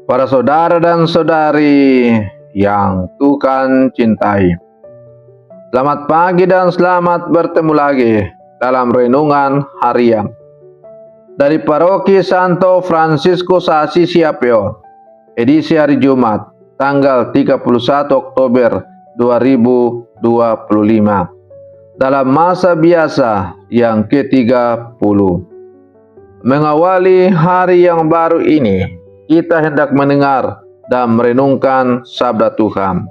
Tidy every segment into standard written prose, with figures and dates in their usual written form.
Para saudara dan saudari yang Tuhan cintai, selamat pagi dan selamat bertemu lagi dalam renungan harian dari Paroki Santo Fransiskus Assisi Apio, edisi hari Jumat, tanggal 31 Oktober 2025, dalam masa biasa yang ke-30. Mengawali hari yang baru ini, kita hendak mendengar dan merenungkan sabda Tuhan.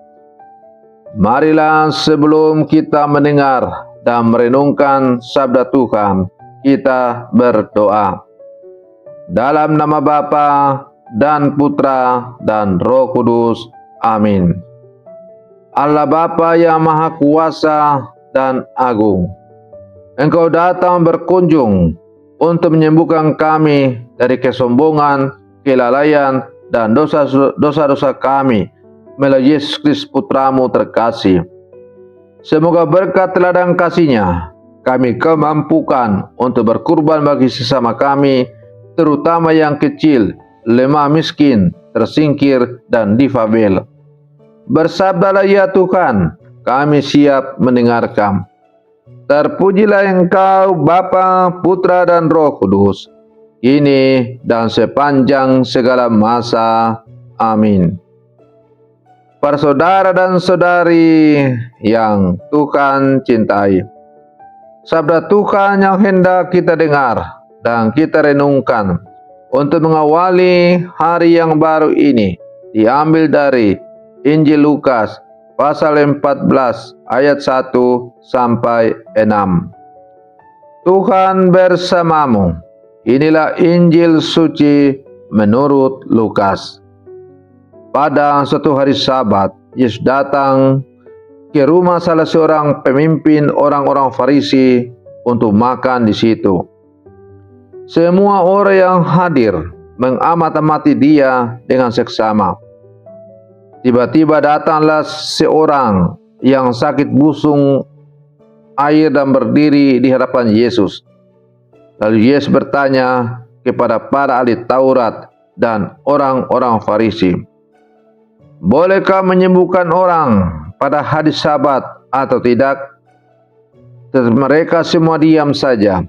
Marilah sebelum kita mendengar dan merenungkan sabda Tuhan, kita berdoa. Dalam nama Bapa dan Putra dan Roh Kudus. Amin. Allah Bapa yang Maha Kuasa dan Agung, Engkau datang berkunjung untuk menyembuhkan kami dari kesombongan, kelalaian, dan dosa-dosa kami melalui Yesus Kristus Putramu terkasih. Semoga berkat teladan kasih-Nya kami kemampukan untuk berkurban bagi sesama kami, terutama yang kecil, lemah, miskin, tersingkir, dan difabel. Bersabdalah ya Tuhan, kami siap mendengarkan. Terpujilah Engkau Bapa, Putra, dan Roh Kudus, kini dan sepanjang segala masa. Amin. Para saudara dan saudari yang Tuhan cintai, sabda Tuhan yang hendak kita dengar dan kita renungkan untuk mengawali hari yang baru ini diambil dari Injil Lukas pasal 14 ayat 1 sampai 6. Tuhan bersamamu. Inilah Injil suci menurut Lukas. Pada suatu hari Sabat, Yesus datang ke rumah salah seorang pemimpin orang-orang Farisi untuk makan di situ. Semua orang yang hadir mengamati dia dengan seksama. Tiba-tiba datanglah seorang yang sakit busung air dan berdiri di hadapan Yesus. Lalu Yesus bertanya kepada para ahli Taurat dan orang-orang Farisi, "Bolehkah menyembuhkan orang pada hari Sabat atau tidak?" Mereka semua diam saja.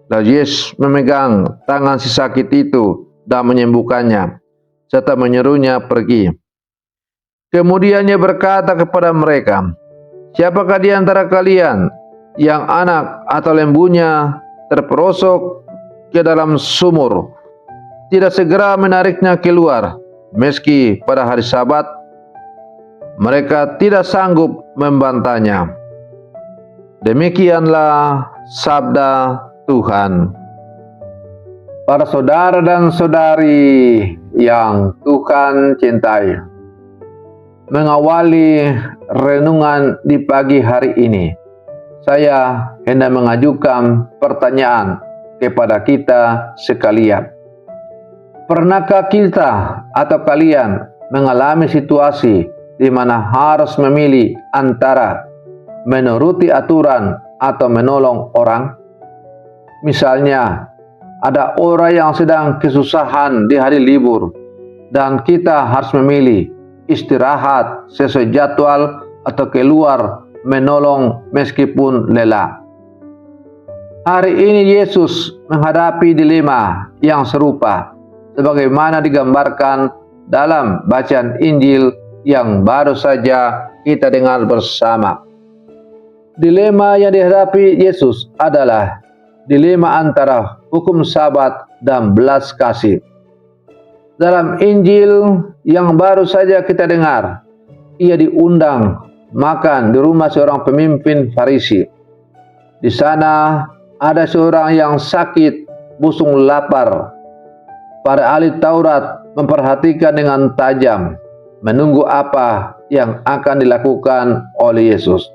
Lalu Yesus memegang tangan si sakit itu dan menyembuhkannya, serta menyuruhnya pergi. Kemudian Ia berkata kepada mereka, "Siapakah di antara kalian yang anak atau lembunya terperosok ke dalam sumur, tidak segera menariknya keluar, meski pada hari Sabat?" Mereka tidak sanggup membantahnya. Demikianlah sabda Tuhan. Para saudara dan saudari yang Tuhan cintai, mengawali renungan di pagi hari ini, saya hendak mengajukan pertanyaan kepada kita sekalian. Pernahkah kita atau kalian mengalami situasi di mana harus memilih antara menuruti aturan atau menolong orang? Misalnya, ada orang yang sedang kesusahan di hari libur dan kita harus memilih istirahat sesuai jadwal atau keluar menolong meskipun lelah. Hari ini Yesus menghadapi dilema yang serupa sebagaimana digambarkan dalam bacaan Injil yang baru saja kita dengar bersama. Dilema yang dihadapi Yesus adalah dilema antara hukum Sabat dan belas kasih. Dalam Injil yang baru saja kita dengar, Ia diundang makan di rumah seorang pemimpin Farisi. Di sana ada seorang yang sakit, busung lapar. Para ahli Taurat memperhatikan dengan tajam, menunggu apa yang akan dilakukan oleh Yesus.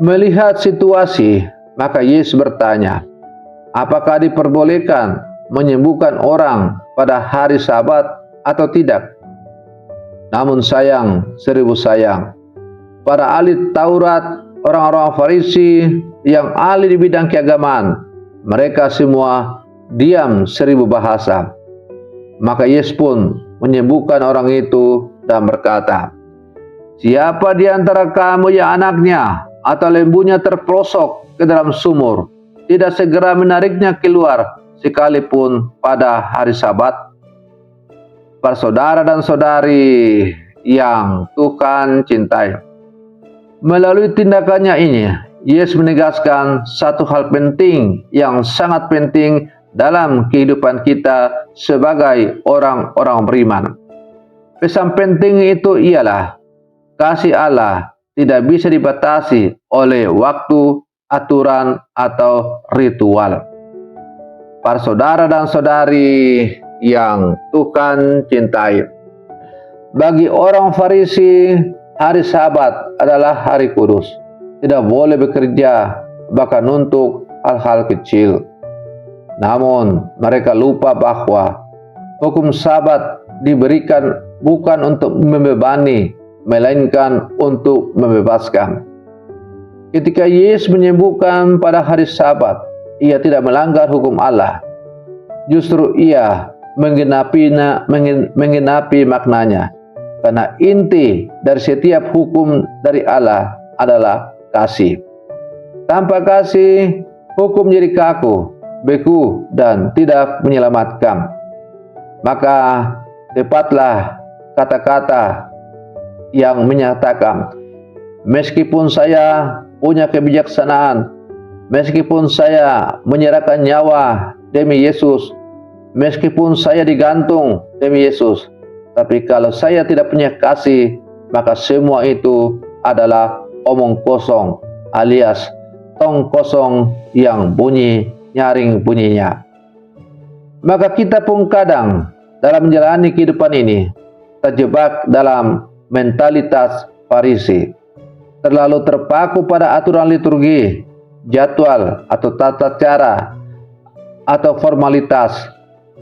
Melihat situasi, maka Yesus bertanya, apakah diperbolehkan menyembuhkan orang pada hari Sabat atau tidak? Namun sayang, seribu sayang, para ahli Taurat, orang-orang Farisi yang ahli di bidang keagamaan, mereka semua diam seribu bahasa. Maka Yesus pun menyembuhkan orang itu dan berkata, "Siapa di antara kamu yang anaknya atau lembunya terperosok ke dalam sumur, tidak segera menariknya keluar sekalipun pada hari Sabat?" Para saudara dan saudari yang Tuhan cintai, melalui tindakannya ini, Yesus menegaskan satu hal penting yang sangat penting dalam kehidupan kita sebagai orang-orang beriman. Pesan penting itu ialah kasih Allah tidak bisa dibatasi oleh waktu, aturan, atau ritual. Para saudara dan saudari yang Tuhan cintai, bagi orang Farisi, hari Sabat adalah hari kudus. Tidak boleh bekerja, bahkan untuk hal-hal kecil. Namun, mereka lupa bahwa hukum Sabat diberikan bukan untuk membebani, melainkan untuk membebaskan. Ketika Yesus menyembuhkan pada hari Sabat, ia tidak melanggar hukum Allah. Justru ia menggenapi maknanya. Karena inti dari setiap hukum dari Allah adalah kasih. Tanpa kasih, hukum jadi kaku, beku, dan tidak menyelamatkan. Maka tepatlah kata-kata yang menyatakan, meskipun saya punya kebijaksanaan, meskipun saya menyerahkan nyawa demi Yesus, meskipun saya digantung demi Yesus, tapi kalau saya tidak punya kasih, maka semua itu adalah omong kosong alias tong kosong yang bunyi nyaring bunyinya. Maka kita pun kadang dalam menjalani kehidupan ini terjebak dalam mentalitas Farisi, terlalu terpaku pada aturan liturgi, jadwal atau tata cara atau formalitas,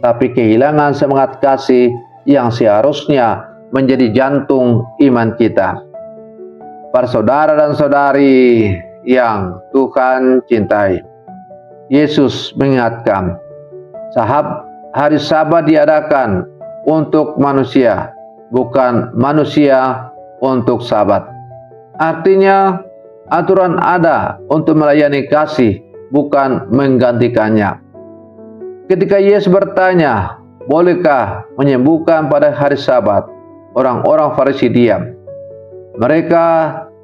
tapi kehilangan semangat kasih yang seharusnya menjadi jantung iman kita. Para saudara dan saudari yang Tuhan cintai, Yesus mengingatkan, hari Sabat diadakan untuk manusia, bukan manusia untuk Sabat. Artinya, aturan ada untuk melayani kasih, bukan menggantikannya. Ketika Yesus bertanya, bolehkah menyembuhkan pada hari Sabat? Orang-orang Farisi diam. Mereka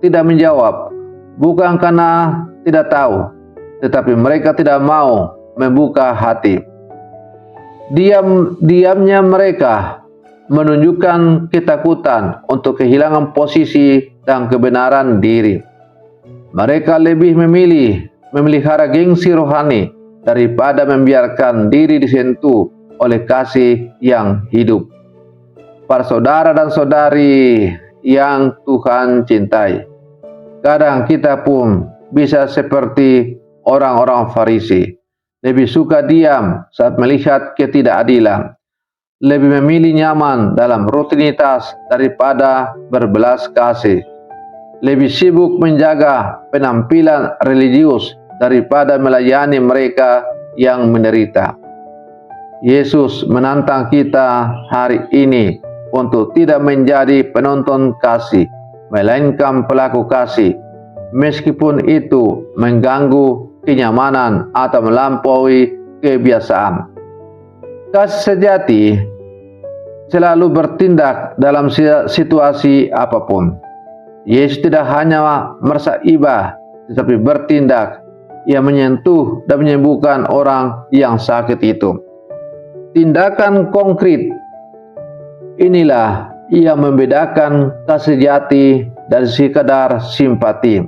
tidak menjawab, bukan karena tidak tahu, tetapi mereka tidak mau membuka hati. Diamnya mereka menunjukkan ketakutan untuk kehilangan posisi dan kebenaran diri. Mereka lebih memilih memelihara gengsi rohani daripada membiarkan diri disentuh oleh kasih yang hidup. Para saudara dan saudari yang Tuhan cintai, kadang kita pun bisa seperti orang-orang Farisi, lebih suka diam saat melihat ketidakadilan, lebih memilih nyaman dalam rutinitas daripada berbelas kasih, lebih sibuk menjaga penampilan religius daripada melayani mereka yang menderita. Yesus menantang kita hari ini untuk tidak menjadi penonton kasih, melainkan pelaku kasih, meskipun itu mengganggu kenyamanan atau melampaui kebiasaan. Kasih sejati selalu bertindak dalam situasi apapun. Yesus tidak hanya merasa iba, tetapi bertindak. Ia menyentuh dan menyembuhkan orang yang sakit itu. Tindakan konkret inilah yang membedakan kasih sejati dari sekadar simpati.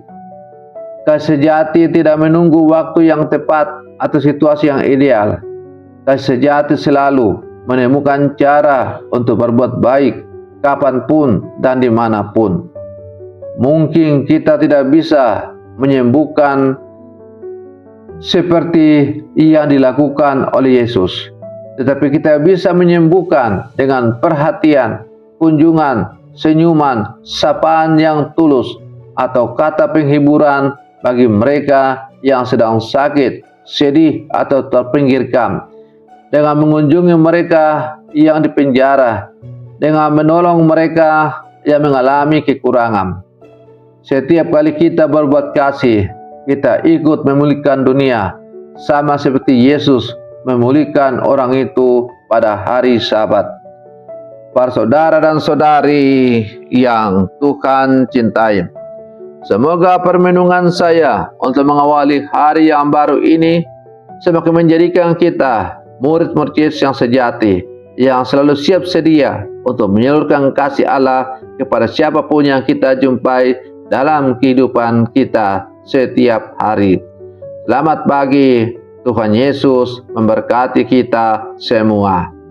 Kasih sejati tidak menunggu waktu yang tepat atau situasi yang ideal. Kasih sejati selalu menemukan cara untuk berbuat baik kapanpun dan dimanapun. Mungkin kita tidak bisa menyembuhkan seperti yang dilakukan oleh Yesus, tetapi kita bisa menyembuhkan dengan perhatian, kunjungan, senyuman, sapaan yang tulus, atau kata penghiburan bagi mereka yang sedang sakit, sedih, atau terpinggirkan. Dengan mengunjungi mereka yang dipenjara dengan menolong mereka yang mengalami kekurangan. Setiap kali kita berbuat kasih, kita ikut memulihkan dunia, sama seperti Yesus memulihkan orang itu pada hari Sabat. Para saudara dan saudari yang Tuhan cintai, semoga permenungan saya untuk mengawali hari yang baru ini semakin menjadikan kita murid-murid Yesus yang sejati, yang selalu siap sedia untuk menyalurkan kasih Allah kepada siapapun yang kita jumpai dalam kehidupan kita setiap hari. Selamat pagi, Tuhan Yesus memberkati kita semua.